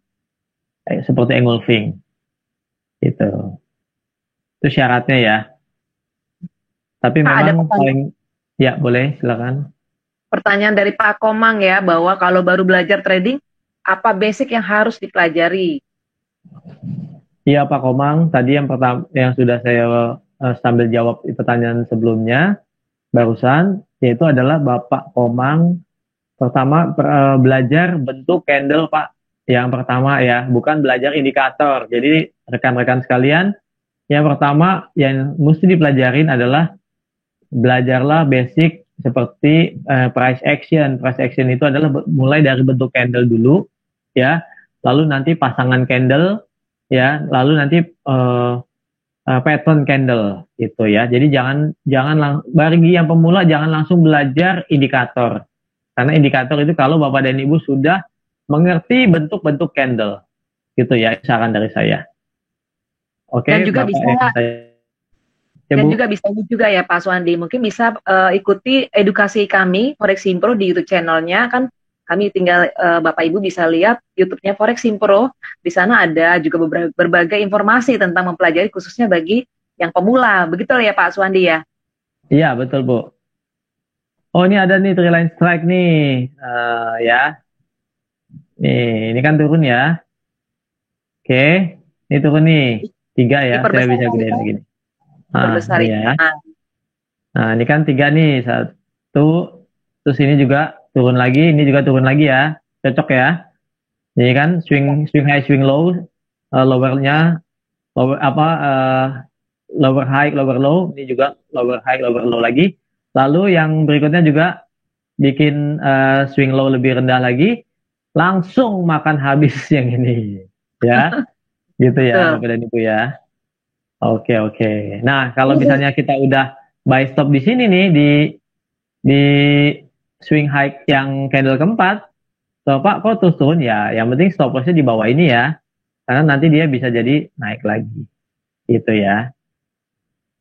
Seperti engulfing. Gitu. Itu syaratnya ya. Tapi memang paling, ya boleh silakan. Pertanyaan dari Pak Komang ya, bahwa kalau baru belajar trading, apa basic yang harus dipelajari? Iya Pak Komang, tadi yang pertama yang sudah saya sambil jawab pertanyaan sebelumnya barusan, yaitu adalah Bapak Komang pertama belajar bentuk candle Pak. Yang pertama ya, bukan belajar indikator. Jadi rekan-rekan sekalian, yang pertama yang mesti dipelajarin adalah belajarlah basic seperti price action. Price action itu adalah mulai dari bentuk candle dulu ya, lalu nanti pasangan candle, ya, lalu nanti pattern candle gitu ya. Jadi bagi yang pemula jangan langsung belajar indikator. Karena indikator itu kalau Bapak dan Ibu sudah mengerti bentuk-bentuk candle gitu ya, saran dari saya. Oke, Dan juga Bapak bisa ya, dan Bu. juga bisa ini juga ya Pak Suwandi, mungkin bisa ikuti edukasi kami Forex Simpro di YouTube channelnya kan. Kami tinggal Bapak Ibu bisa lihat YouTube-nya Forex Simpro. Di sana ada juga berbagai informasi tentang mempelajari khususnya bagi yang pemula. Begitu ya Pak Suwandi ya? Iya, betul Bu. Oh, ini ada nih tree line strike nih. Ya. Nih, ini kan turun ya. Oke, ini turun nih. 3 ya, saya bisa gedein lagi nih. Diperbesar Ini ya. Nah, ini kan 3 nih. 1, terus ini juga turun lagi, ini juga turun lagi ya. Cocok ya. Ini kan swing high, swing low, lowernya lower high, lower low. Ini juga lower high, lower low lagi. Lalu yang berikutnya juga bikin swing low lebih rendah lagi. Langsung makan habis yang ini. Ya, gitu ya Bapak dan Ibu ya. Oke. Nah, kalau misalnya kita udah buy stop di sini nih di swing high yang candle keempat, so Pak kok terus turun ya? Yang penting stop lossnya di bawah ini ya, karena nanti dia bisa jadi naik lagi, gitu ya.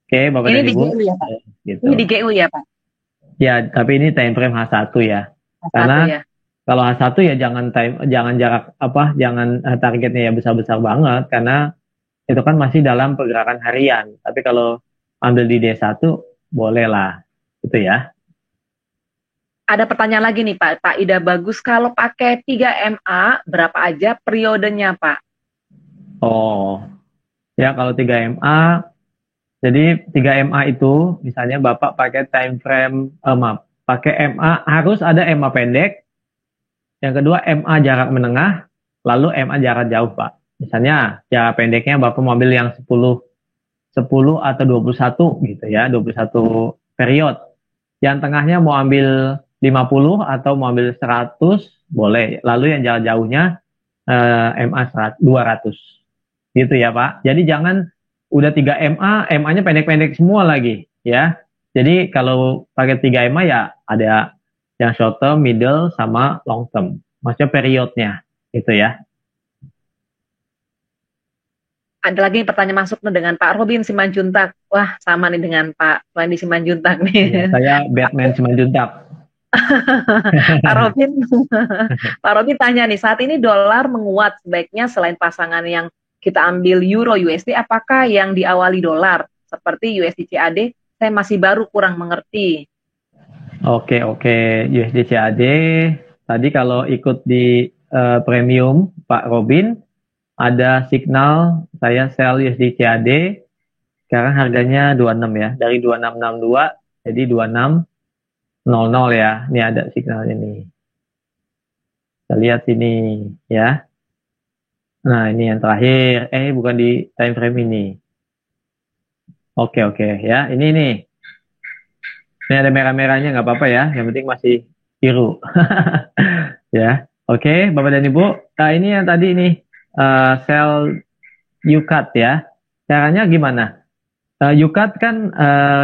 Oke, Bapak dan Ibu. Ini di GU ya Pak? Gitu. Ini di GU ya Pak? Ya, tapi ini time frame H1 ya. Karena ya. kalau H1 ya jangan jarak jangan targetnya ya besar-besar banget karena itu kan masih dalam pergerakan harian. Tapi kalau ambil di D1 boleh lah, gitu ya. Ada pertanyaan lagi nih Pak. Pak Ida Bagus, kalau pakai 3MA berapa aja periodenya Pak? Oh, ya kalau 3MA, jadi 3MA itu misalnya Bapak pakai time frame, pakai MA harus ada MA pendek. Yang kedua MA jarak menengah, lalu MA jarak jauh Pak. Misalnya jarak pendeknya Bapak mau ambil yang 10 atau 21 gitu ya, 21 period. Yang tengahnya mau ambil 50 atau mau ambil 100 boleh. Lalu yang jarak jauhnya MA 200. Gitu ya Pak. Jadi jangan udah 3 MA, MA-nya pendek-pendek semua lagi ya. Jadi kalau pakai 3 MA ya ada yang short term, middle, sama long term. Maksudnya periodnya, gitu ya. Ada lagi pertanyaan masuk nih dengan Pak Robin Simanjuntak. Wah, sama nih dengan Pak Wandi Simanjuntak nih. Ya, saya Batman Simanjuntak. Pak Robin, Pak Robin tanya nih, saat ini dolar menguat, sebaiknya selain pasangan yang kita ambil Euro USD, apakah yang diawali dolar seperti USD CAD? Saya masih baru kurang mengerti. Oke. USD CAD, tadi kalau ikut di premium Pak Robin, ada signal saya sell USD CAD, sekarang harganya 26 ya, dari 2662 jadi 2600 ya. Ini ada signalnya nih. Kita lihat sini ya. Nah, ini yang terakhir. Bukan di time frame ini. Oke ya. Ini nih. Ini ada merah-merahnya nggak apa-apa ya. Yang penting masih biru. Ya. Oke, Bapak dan Ibu. Nah, ini yang tadi nih sell UCAD ya. Caranya gimana? UCAD kan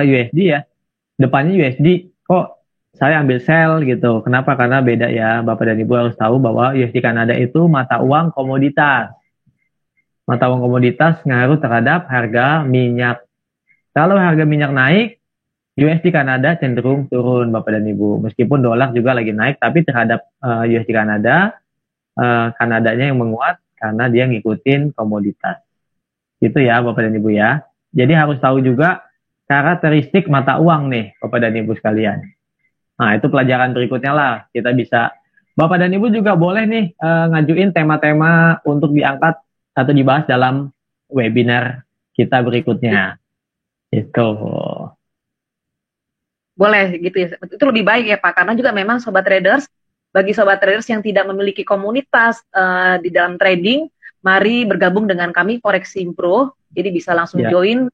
USD ya. Depannya USD. Kok saya ambil sell gitu. Kenapa? Karena beda ya. Bapak dan Ibu harus tahu bahwa USD Kanada itu mata uang komoditas. Mata uang komoditas ngaruh terhadap harga minyak. Kalau harga minyak naik, USD Kanada cenderung turun, Bapak dan Ibu. Meskipun dolar juga lagi naik, tapi terhadap USD Kanada, Kanadanya yang menguat karena dia ngikutin komoditas. Gitu ya, Bapak dan Ibu ya. Jadi harus tahu juga karakteristik mata uang nih, Bapak dan Ibu sekalian. Nah, itu pelajaran berikutnya lah. Kita bisa, Bapak dan Ibu juga boleh nih ngajuin tema-tema untuk diangkat atau dibahas dalam webinar kita berikutnya. Itu. Boleh gitu ya. Itu lebih baik ya Pak, karena juga memang sobat traders, bagi sobat traders yang tidak memiliki komunitas di dalam trading, mari bergabung dengan kami Forex Simpro. Jadi bisa langsung join.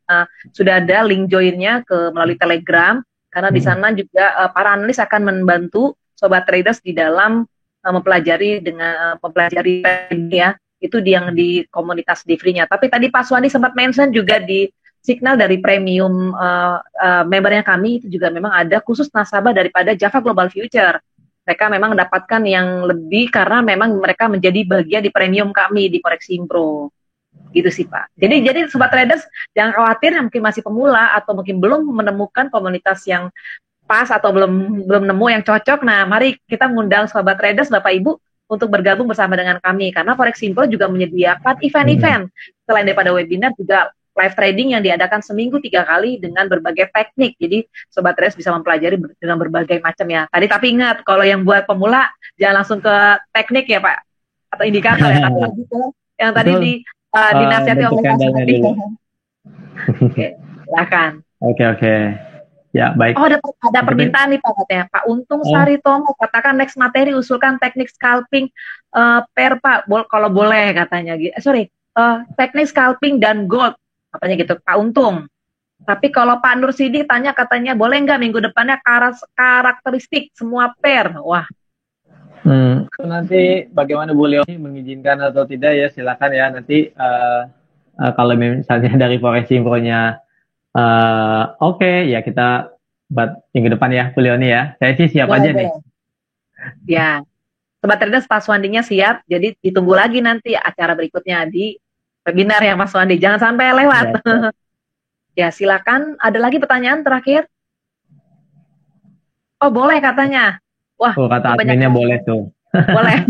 Sudah ada link joinnya melalui Telegram. Karena di sana juga para analis akan membantu sobat traders di dalam mempelajari trading ya. Itu yang di komunitas di free-nya. Tapi tadi Pak Suwandi sempat mention juga di signal dari premium membernya kami itu juga memang ada khusus nasabah daripada Java Global Future. Mereka memang mendapatkan yang lebih karena memang mereka menjadi bagian di premium kami di Forex Impro. Gitu sih Pak. Jadi sobat traders jangan khawatir yang mungkin masih pemula atau mungkin belum menemukan komunitas yang pas atau belum nemu yang cocok. Nah, mari kita mengundang sobat traders Bapak Ibu untuk bergabung bersama dengan kami karena Forex Info juga menyediakan event-event selain daripada webinar juga live trading yang diadakan seminggu 3 kali dengan berbagai teknik. Jadi sobat traders bisa mempelajari dengan berbagai macam ya. Tapi ingat kalau yang buat pemula jangan langsung ke teknik ya Pak atau indikator ya. Tapi lebih ke yang tadi dinasihati oleh Pak Suwandi. Oke, silakan. Oke. Ya, baik. Oh, ada permintaan nih Pak katanya. Pak Untung Saritomo katakan next materi usulkan teknik scalping pair Pak. Kalau boleh katanya. Teknik scalping dan gold katanya gitu Pak Untung. Tapi kalau Pak Nur Sidi tanya katanya boleh nggak minggu depannya karakteristik semua pair. Wah. Nanti bagaimana Bu Leoni mengizinkan atau tidak ya silakan ya nanti kalau misalnya dari Forex Info-nya Oke, ya kita buat minggu depan ya, Bu Leoni ya. Saya sih siap aja nih. Ya, sobat traders Pak Suwandinya siap. Jadi ditunggu lagi nanti acara berikutnya di webinar ya Mas Suwandi. Jangan sampai lewat. Ya, silakan. Ada lagi pertanyaan terakhir? Oh, boleh katanya. Wah, kata adminnya boleh tuh. Boleh.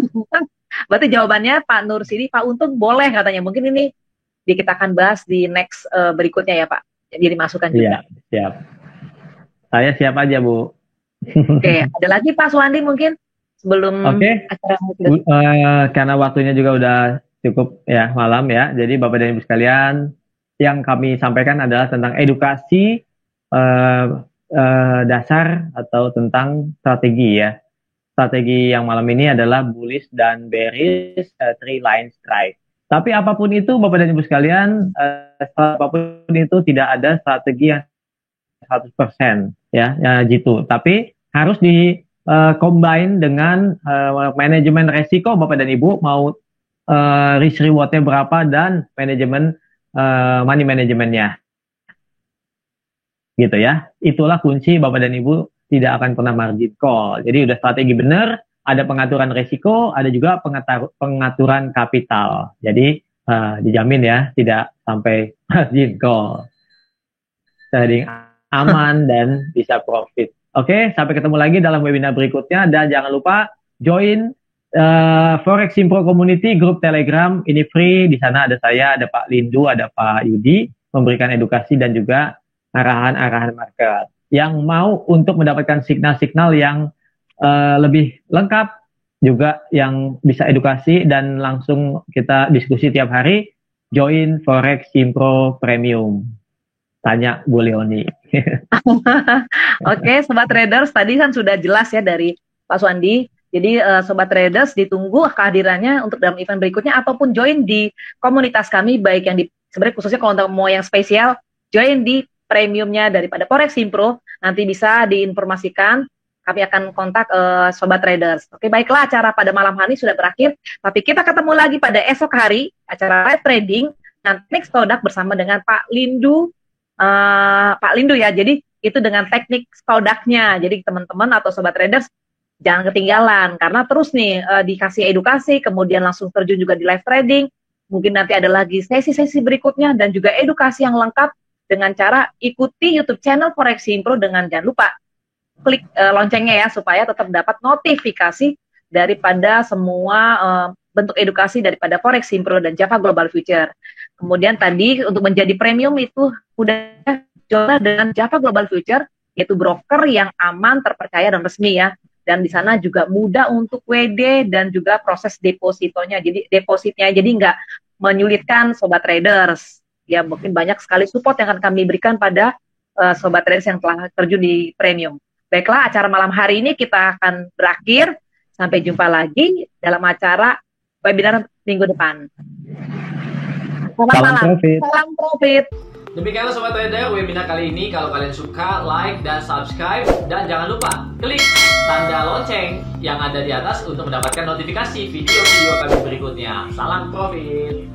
Berarti jawabannya Pak Nur Sidi, Pak Untung boleh katanya. Mungkin ini kita akan bahas di next berikutnya ya Pak. Jadi dimasukkan juga. Iya, siap. Saya siap aja, Bu. Oke, ada lagi Pak Suwandi mungkin sebelum acara karena waktunya juga udah cukup ya malam ya. Jadi Bapak dan Ibu sekalian, yang kami sampaikan adalah tentang edukasi dasar atau tentang strategi ya. Strategi yang malam ini adalah bullish dan bearish three line strike. Tapi apapun itu, Bapak dan Ibu sekalian, apapun itu tidak ada strategi yang 100% ya gitu. Tapi harus di combine dengan manajemen resiko Bapak dan Ibu mau risk rewardnya berapa dan manajemen money manajemennya. Gitu ya. Itulah kunci Bapak dan Ibu tidak akan pernah margin call. Jadi udah strategi benar. Ada pengaturan risiko, ada juga pengaturan kapital. Jadi dijamin ya tidak sampai margin call. Trading aman dan bisa profit. Oke, sampai ketemu lagi dalam webinar berikutnya dan jangan lupa join Forex Impro Community grup Telegram. Ini free. Di sana ada saya, ada Pak Lindu, ada Pak Yudi memberikan edukasi dan juga arahan-arahan market. Yang mau untuk mendapatkan signal-signal yang lebih lengkap juga yang bisa edukasi dan langsung kita diskusi tiap hari, join Forex Impro Premium. Tanya Bu Leoni. Oke, Sobat Traders, tadi kan sudah jelas ya dari Pak Suwandi. Jadi Sobat Traders ditunggu kehadirannya untuk dalam event berikutnya ataupun join di komunitas kami, baik yang di sebenarnya khususnya kalau untuk mau yang spesial, join di premiumnya daripada Forex Impro. Nanti bisa diinformasikan. Kami akan kontak Sobat Traders. Oke, baiklah acara pada malam hari sudah berakhir. Tapi kita ketemu lagi pada esok hari, acara live trading, dan next product bersama dengan Pak Lindu. Pak Lindu ya, jadi itu dengan teknik produknya. Jadi teman-teman atau Sobat Traders, jangan ketinggalan. Karena terus nih dikasih edukasi, kemudian langsung terjun juga di live trading. Mungkin nanti ada lagi sesi-sesi berikutnya, dan juga edukasi yang lengkap dengan cara ikuti YouTube channel Forex Impro dengan jangan lupa klik loncengnya ya supaya tetap dapat notifikasi daripada semua bentuk edukasi daripada Forex Impro dan Java Global Future. Kemudian tadi untuk menjadi premium itu udah jual dengan Java Global Future, yaitu broker yang aman, terpercaya dan resmi ya. Dan di sana juga mudah untuk WD dan juga proses depositonya. Jadi depositnya jadi nggak menyulitkan Sobat Traders. Ya mungkin banyak sekali support yang akan kami berikan pada Sobat Traders yang telah terjun di premium. Baiklah, acara malam hari ini kita akan berakhir. Sampai jumpa lagi dalam acara webinar minggu depan. Selamat malam. Salam profit. Demikianlah Sobat Trader webinar kali ini. Kalau kalian suka, like dan subscribe. Dan jangan lupa klik tanda lonceng yang ada di atas untuk mendapatkan notifikasi video-video kami berikutnya. Salam profit!